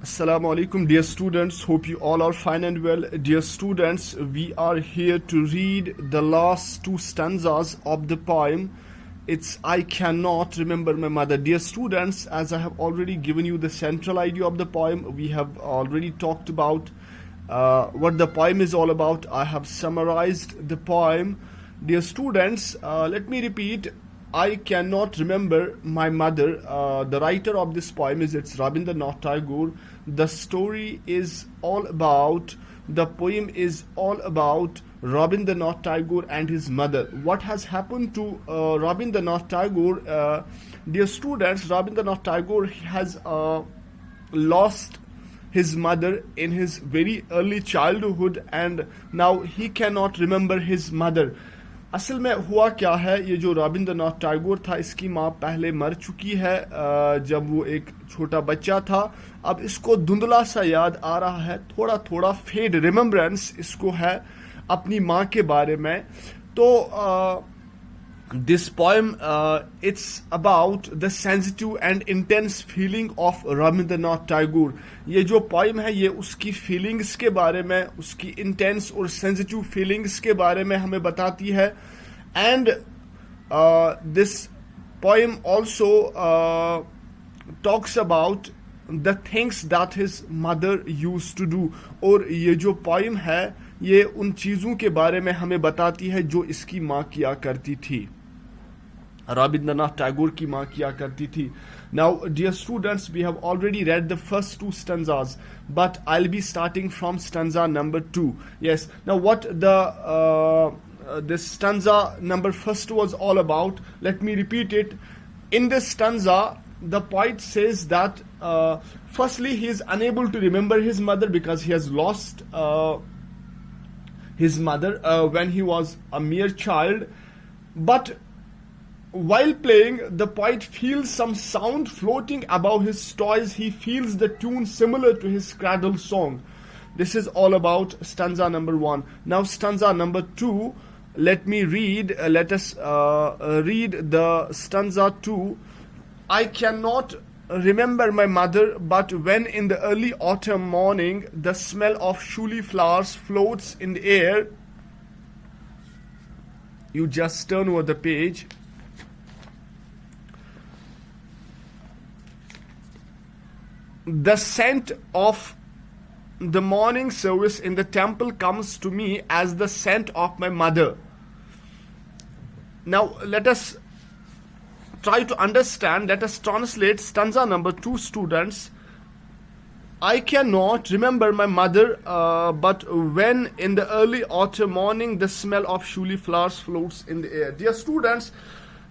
Assalamu alaikum, dear students. Hope you all are fine and well. Dear students, we are here to read the last two stanzas of the poem. It's I Cannot Remember My Mother. Dear students, as I have already given you the central idea of the poem, we have already talked about what the poem is all about. I have summarized the poem. Dear students, let me repeat. I cannot remember my mother. The writer of this poem it's Rabindranath Tagore. The story is all about, the poem is all about Rabindranath Tagore and his mother. What has happened to Rabindranath Tagore? Dear students, Rabindranath Tagore has lost his mother in his very early childhood and now he cannot remember his mother. असल में हुआ क्या है, ये जो रविंद्रनाथ टैगोर था इसकी माँ पहले मर चुकी है जब वो एक छोटा बच्चा था. अब इसको धुंधला सा याद आ रहा है, थोड़ा थोड़ा फेड रिमेम्बरेंस इसको है अपनी माँ के बारे में. तो this poem it's about the sensitive and intense feeling of Rabindranath Tagore. ये जो poem है ये उसकी feelings के बारे में, उसकी intense और sensitive feelings के बारे में हमें बताती है. And this poem also talks about the things that his mother used to do. और ये जो poem है ये उन चीज़ों के बारे में हमें बताती है जो इसकी माँ किया करती थी, Rabindranath Tagore की माँ किया करती थी. Now, dear students, we have already read the first two stanzas, but I'll be starting from stanza number 2. Yes. Now, what this stanza number first was all about, let me repeat it. In this stanza, the poet says that firstly, he is unable to remember his mother because he has lost his mother when he was a mere child. But while playing, the poet feels some sound floating above his toys. He feels the tune similar to his cradle song. This is all about stanza number 1. Now stanza number 2, let me read, let us read the stanza 2. I cannot remember my mother, but when in the early autumn morning the smell of shuli flowers floats in the air. You just turn over the page. The scent of the morning service in the temple comes to me as the scent of my mother. Now let us try to understand, let us translate stanza number 2, students. I cannot remember my mother, but when in the early autumn morning the smell of shuli flowers floats in the air. Dear students,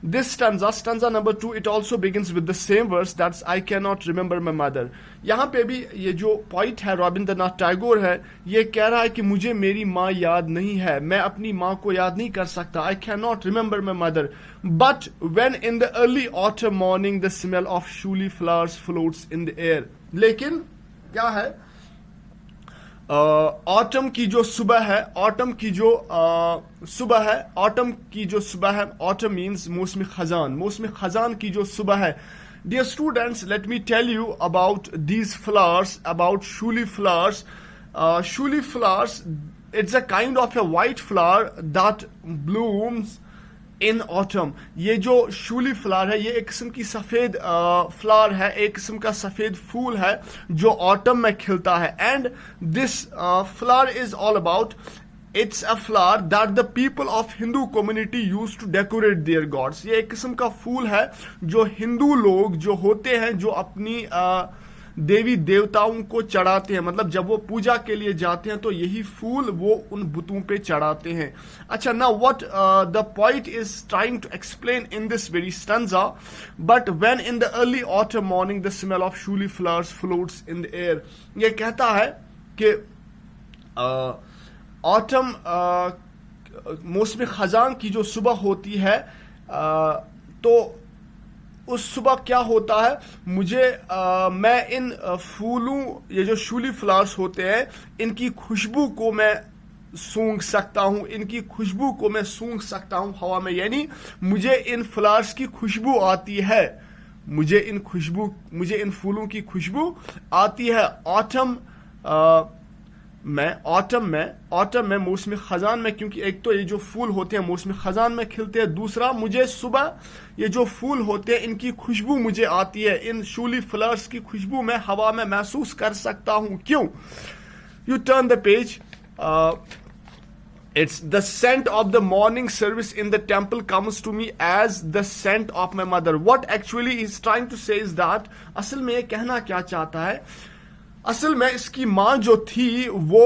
this stanza number 2, it also begins with the same verse, that's I cannot remember my mother. यहाँ पे भी ये जो poet है रविंद्रनाथ टैगोर है, ये कह रहा है कि मुझे मेरी माँ याद नहीं है, मैं अपनी माँ को याद नहीं कर सकता. I cannot remember my mother, but when in the early autumn morning the smell of shuli flowers floats in the air. लेकिन क्या है, ऑटम की जो सुबह है, ऑटम की जो सुबह है, ऑटम की जो सुबह है, ऑटम मीन्स मौसम खजान, मौसम खजान की जो सुबह है. Dear students, let me tell you about these flowers, about shuli flowers. Shuli flowers, it's a kind of a white flower that blooms in autumn. ये जो शूली फ्लावर है ये एक किस्म की सफ़ेद फ्लावर है, एक किस्म का सफ़ेद फूल है जो ऑटम में खिलता है. And this flower is all about, it's a flower that the people of Hindu community use to decorate their gods. ये एक किस्म का फूल है जो हिंदू लोग जो होते हैं जो अपनी देवी देवताओं को चढ़ाते हैं, मतलब जब वो पूजा के लिए जाते हैं तो यही फूल वो उन बुतों पे चढ़ाते हैं. अच्छा, now what the poet is trying to explain in this very stanza, but when in the early autumn morning the smell of shiuli flowers floats in the air. ये कहता है कि ऑटम मौसम खजान की जो सुबह होती है तो उस सुबह क्या होता है, मुझे मैं इन फूलों, ये जो शूली फ्लावर्स होते हैं, इनकी खुशबू को मैं सूंघ सकता हूँ, इनकी खुशबू को मैं सूंघ सकता हूँ हवा में. यानी मुझे इन फ्लावर्स की खुशबू आती है, मुझे इन फूलों की खुशबू आती है। ऑटम में मौसम खजान में, क्योंकि एक तो ये जो फूल होते हैं मौसम खजान में खिलते हैं, दूसरा मुझे सुबह ये जो फूल होते हैं इनकी खुशबू मुझे आती है, इन शूली फ्लावर्स की खुशबू मैं हवा में महसूस कर सकता हूं। क्यों? U turn the page. It's the scent of the morning service in the temple comes to me as the scent of my mother. What actually he's trying to say is that असल में ये कहना क्या चाहता है, असल में इसकी माँ जो थी वो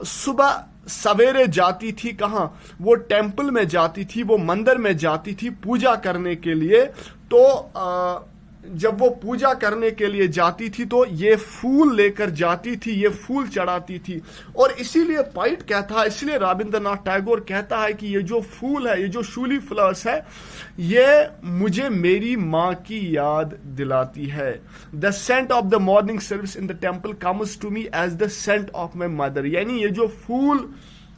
सुबह सवेरे जाती थी, कहाँ? वो टेम्पल में जाती थी, वो मंदिर में जाती थी पूजा करने के लिए। तो जब वो पूजा करने के लिए जाती थी तो ये फूल लेकर जाती थी, ये फूल चढ़ाती थी। और इसीलिए पोइट कहता है, इसलिए रविंद्रनाथ टैगोर कहता है कि ये जो फूल है, ये जो शूली फ्लावर्स है, ये मुझे मेरी माँ की याद दिलाती है। The scent of the morning service in the temple comes to me as the scent of my mother. यानी ये जो फूल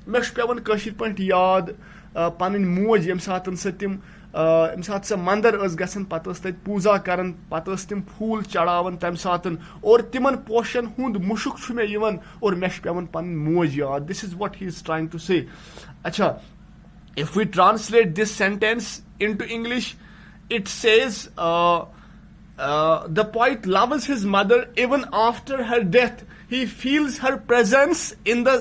मे पेवन कशिर पे याद पन मोज यम सात से तिम यम सात से मंदिर गसन पत पूजा करन, पत तिम फूल चढ़ावन तम सात, और तिमन पोशन हुंद मुशुक मे यवन और मे पेवन पन मोज याद। This is what he is trying to say. अच्छा, if we translate this sentence into English, it says the poet loves his mother even after her death. He feels her presence in the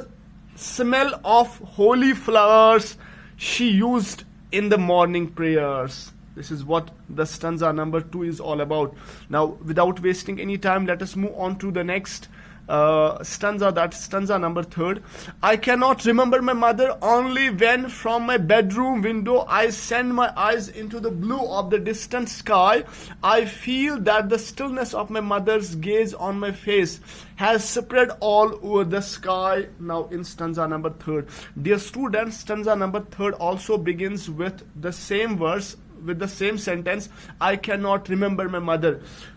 smell of holy flowers she used in the morning prayers. This is what the stanza number 2 is all about. Now, without wasting any time, let us move on to the next stanza, that's stanza number 3. I cannot remember my mother only when from my bedroom window I send my eyes into the blue of the distant sky. I feel that the stillness of my mother's gaze on my face has spread all over the sky. Now in stanza number 3, dear students, stanza number 3 also begins with the same verse, with the same sentence, I cannot remember my mother.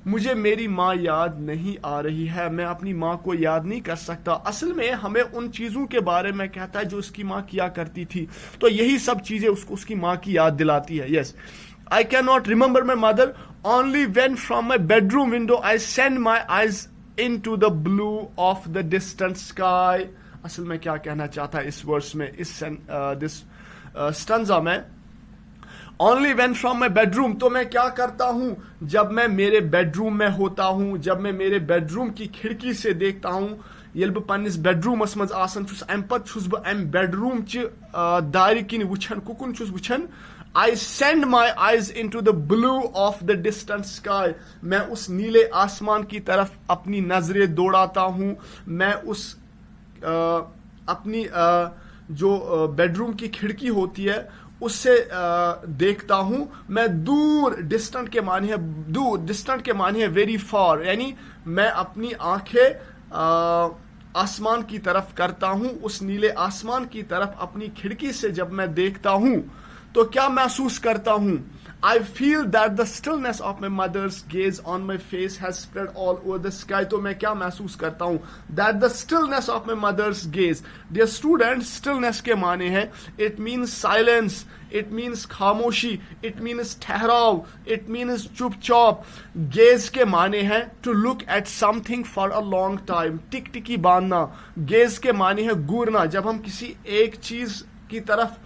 मुझे मेरी माँ याद नहीं आ रही है, मैं अपनी माँ को याद नहीं कर सकता। असल में हमें उन चीज़ों के बारे में कहता है जो उसकी माँ किया करती थी, तो यही सब चीज़ें उसको उसकी माँ की याद दिलाती है। Yes, I cannot remember my mother only when from my bedroom window I send my eyes into the blue of the distant sky. असल में क्या कहना चाहता है इस वर्स में, इस स्टंजा में, only when from my bedroom, तो मैं क्या करता हूं जब मैं मेरे बेडरूम में होता हूं, जब मैं मेरे बेडरूम की खिड़की से देखता हूं, येल बह पन्निस बेडरूमस मज आसन छुस, अम पत छुस बह अम बेडरूम च दारि किन वुछन, कुकुन छुस वुछन, I send my eyes into the blue of the distant sky, मैं उस नीले आसमान की तरफ अपनी नजरें दौड़ाता हूं, मैं उस अपनी जो बेडरूम की खिड़की होती है उससे देखता हूं, मैं दूर, डिस्टेंट के माने है दूर, डिस्टेंट के माने है वेरी फार, यानी मैं अपनी आंखें आसमान की तरफ करता हूं, उस नीले आसमान की तरफ अपनी खिड़की से जब मैं देखता हूं तो क्या महसूस करता हूं? I feel that the stillness of my mother's gaze on my face has spread all over the sky. तो मैं क्या महसूस करता हूँ? That the stillness of my mother's gaze. Dear students, stillness के माने हैं, it means silence, it means खामोशी, it means ठहराव, it means चुपचाप. Gaze के माने हैं to look at something for a long time. टिक-टिकी बांधना. Gaze के माने हैं घूरना. जब हम किसी एक चीज की तरफ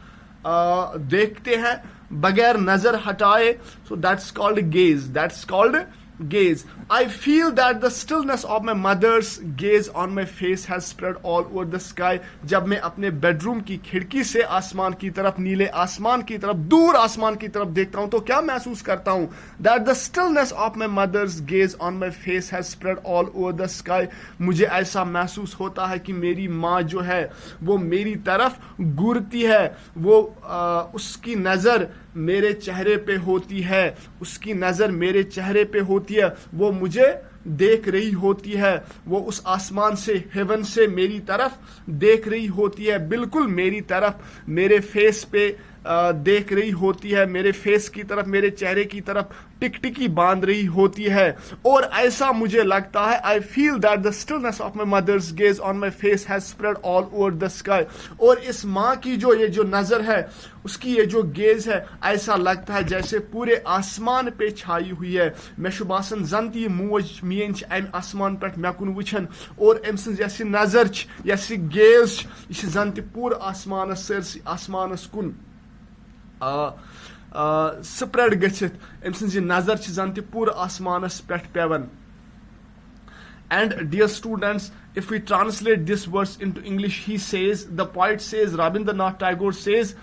देखते हैं बगैर नजर हटाए, so that's called gaze, that's called gaze. I feel that the stillness of my mother's gaze on my face has spread all over the sky. जब मैं अपने बेडरूम की खिड़की से आसमान की तरफ, नीले आसमान की तरफ, दूर आसमान की तरफ देखता हूं तो क्या महसूस करता हूं? That the stillness of my mother's gaze on my face has spread all over the sky. मुझे ऐसा महसूस होता है कि मेरी माँ जो है वो मेरी तरफ घूरती है, वो उसकी नजर मेरे चेहरे पे होती है, उसकी नजर मेरे चेहरे पे होती है, वो मुझे देख रही होती है, वो उस आसमान से, हेवन से मेरी तरफ देख रही होती है, बिल्कुल मेरी तरफ, मेरे फेस पे देख रही होती है, मेरे फेस की तरफ, मेरे चेहरे की तरफ टिकटिकी बांध रही होती है, और ऐसा मुझे लगता है, I feel that the stillness of my mother's gaze on my face has spread all over the sky. और इस माँ की जो ये जो नजर है, उसकी ये जो गेज है, ऐसा लगता है जैसे पूरे आसमान पे छाई हुई है। मे बासन जन ती मोज मीन अम आसमान पे मे कुन वुचन, और अम सज यस नजर यस गेज यह जन ती पूरे आसमानस सरसी आसमानस कुन स्प्रेड गच्छित, अम सज नजर जन ती पूरे आसमानस पे पेवन। And dear students, if we translate this verse into English, he says, the poet says, Rabindranath Tagore says,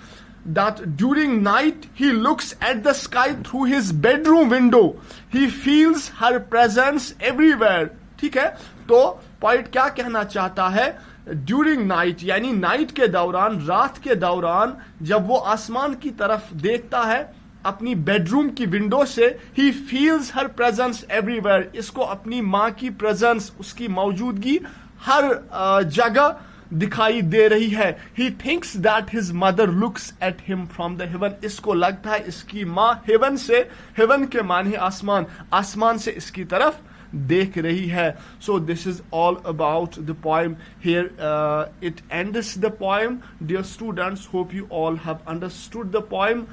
that during night he looks at the sky through his bedroom window. He feels her presence everywhere. ठीक है, तो poet क्या कहना चाहता है? During night यानी night के दौरान, रात के दौरान, जब वो आसमान की तरफ देखता है अपनी बेडरूम की विंडो से, he feels her presence everywhere. इसको अपनी माँ की प्रेजेंस, उसकी मौजूदगी हर जगह दिखाई दे रही है। He thinks that his mother looks at him from the haven. इसको लगता है इसकी माँ हेवन से, हेवन के माने आसमान, आसमान से इसकी तरफ देख रही है। So this is all about the poem here, it ends the poem. Dear students, hope you all have understood the poem.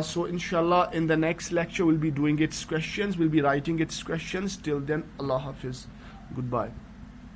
So inshallah in the next lecture we'll be doing its questions, we'll be writing its questions. Till then, Allah Hafiz, goodbye.